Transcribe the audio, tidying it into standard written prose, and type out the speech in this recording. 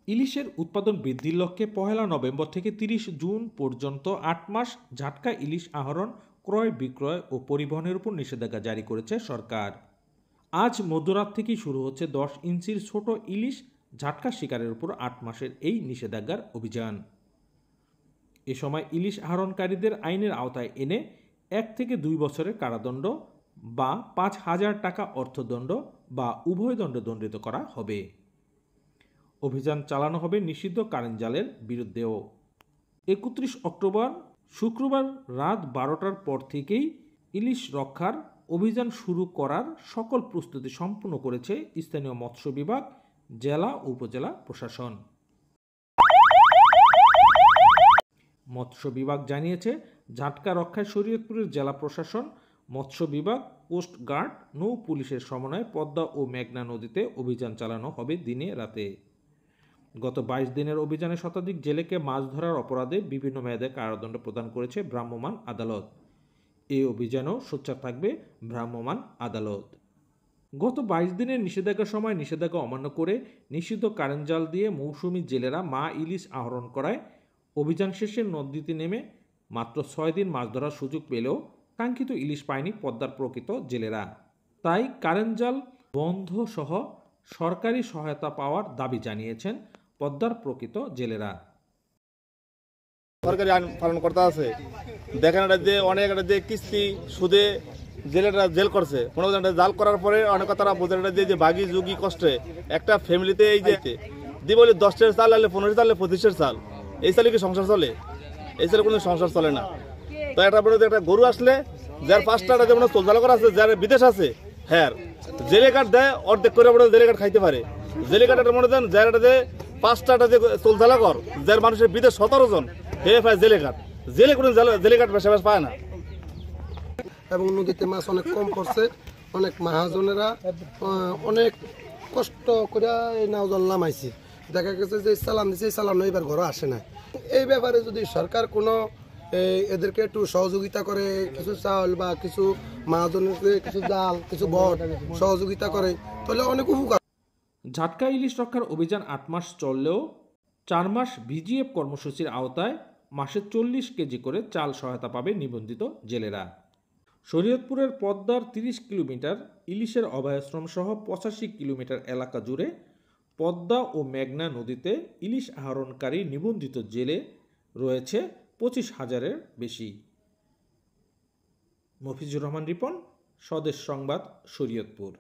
ইলিশের উৎপাদন বৃদ্ধির লক্ষ্যে 1 নভেম্বর থেকে 30 জুন পর্যন্ত 8 মাস ঝাটকা ইলিশ আহরণ, ক্রয়, বিক্রয় ও পরিবহনের উপর নিষেধাজ্ঞা জারি করেছে সরকার। আজ মধ্যরাত থেকেই শুরু হচ্ছে 10 ইঞ্চির ছোট ইলিশ ঝাটকা শিকারের উপর 8 মাসের এই নিষেধাজ্ঞার অভিযান। এ সময় ইলিশ আহরণকারীদের আইনের আওতায় এনে 1 থেকে 2 বছরের কারাদণ্ড বা 5,000 টাকা অর্থদণ্ড বা উভয় দণ্ডে দণ্ডিত করা হবে। অভিযান চালানো হবে নিষিদ্ধ কারেন্ট জালের বিরুদ্ধেও। 31 অক্টোবর শুক্রবার রাত 12টার পর থেকেই ইলিশ রক্ষার অভিযান শুরু করার সকল প্রস্তুতি সম্পূর্ণ করেছে স্থানীয় মৎস্য বিভাগ, জেলা ও উপজেলা প্রশাসন। মৎস্য বিভাগ জানিয়েছে, ঝাটকা রক্ষায় শরীয়তপুরের জেলা প্রশাসন, মৎস্য বিভাগ, কোস্ট গার্ড, নৌ পুলিশের সমন্বয়ে পদ্মা ও মেঘনা নদীতে অভিযান চালানো হবে দিনে রাতে। গত 22 দিনের অভিযানে শতাধিক জেলেকে মাছ ধরার অপরাধে বিভিন্ন মেয়াদে কারাদণ্ড প্রদান করেছে ভ্রাম্যমাণ আদালত। এই অভিযানেও সোচ্চার থাকবে ভ্রাম্যমাণ আদালত। গত 22 দিনের নিষেধাজ্ঞার সময় নিষেধাজ্ঞা অমান্য করে নিষিদ্ধ কারেন্ট জাল দিয়ে মৌসুমী জেলেরা মা ইলিশ আহরণ করায় অভিযান শেষে নদীতে নেমে মাত্র 6 দিন মাছ ধরার সুযোগ পেলেও কাঙ্ক্ষিত ইলিশ পায়নি পদ্মার প্রকৃত জেলেরা। তাই কারেন্ট জাল বন্ধ সহ সরকারি সহায়তা পাওয়ার দাবি জানিয়েছেন পদ্মার প্রকৃত জেলেরা। সরকারি আইন পালন করতে আছে, দেখেন এটা যে অনেক এটা যে কিস্তি সুদে জেলেরা জেল করছে, কোনো জাল করার পরে অনেক তারা বোঝেন যে বাগি যুগি কষ্টে একটা ফ্যামিলিতে এই যে দিবলি 10 চাল আলে 15 চাল 25 চাল, এই চালে কি সংসার চলে? এই চালে কোনো সংসার চলে না। তো এটা বলে একটা গরু আসলে যার 5টা যেমন চলচালা করা আছে, যার বিদেশ আছে হ্যাঁ জেলে কাঠ দেয়, অর্ধেক করে জেলে কাঠ খাইতে পারে। জেলে কাঠ একটা মনে দেন যার এটা যে 5টা যে চলচালা কর, যার মানুষের বিদেশ 17 জন হে পায় জেলে কাঠ, জেলে কোনো জেলে কাঠ বেশি পায় না। এবং নদীতে মাছ অনেক কম পড়ছে, অনেক মহাজনেরা অনেক কষ্ট করে এই নাওজাল নামাইছে, দেখা গেছে যে চালান দিচ্ছে, চালানো এবার ঘরে আসে না। এই ব্যাপারে যদি সরকার কোনো এদেরকে একটু সহযোগিতা করে, কিছু চাউল বা কিছু মহাজনকে কিছু জাল কিছু বট সহযোগিতা করে, তাহলে অনেক উপকার। ঝাটকা ইলিশ রক্ষার অভিযান 8 মাস চললেও 4 মাস ভিজিএফ কর্মসূচির আওতায় মাসে 40 কেজি করে চাল সহায়তা পাবে নিবন্ধিত জেলেরা। শরীয়তপুরের পদ্মার 30 কিলোমিটার ইলিশের অভয়াশ্রম সহ 85 কিলোমিটার এলাকা জুড়ে পদ্মা ও মেঘনা নদীতে ইলিশ আহরণকারী নিবন্ধিত জেলে রয়েছে 25,000-এর বেশি। মফিজুর রহমান রিপন, স্বদেশ সংবাদ, শরীয়তপুর।